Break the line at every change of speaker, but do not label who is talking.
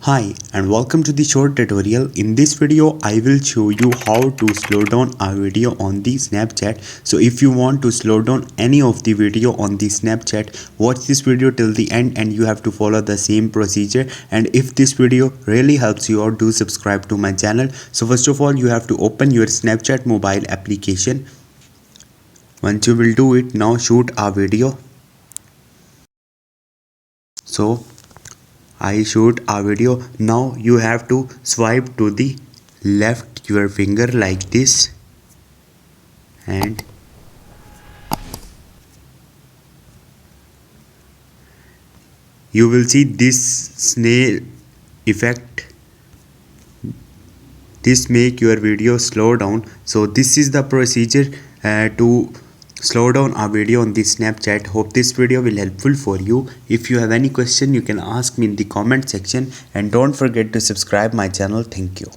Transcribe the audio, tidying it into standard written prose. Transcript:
Hi and welcome to the short tutorial. In this video I will show you how to slow down a video on the Snapchat. So if you want to slow down any of the video on the Snapchat, watch this video till the end and you have to follow the same procedure. And if this video really helps you out, do subscribe to my channel. So first of all, you have to open your Snapchat mobile application. Once you will do it, now shoot a video. So I shoot a video. Now you have to swipe to the left your finger like this, and you will see this snail effect. This make your video slow down. So this is the procedure to slow down a video on the Snapchat. Hope this video will helpful for you. If you have any question, you can ask me in the comment section, and don't forget to subscribe my channel. Thank you.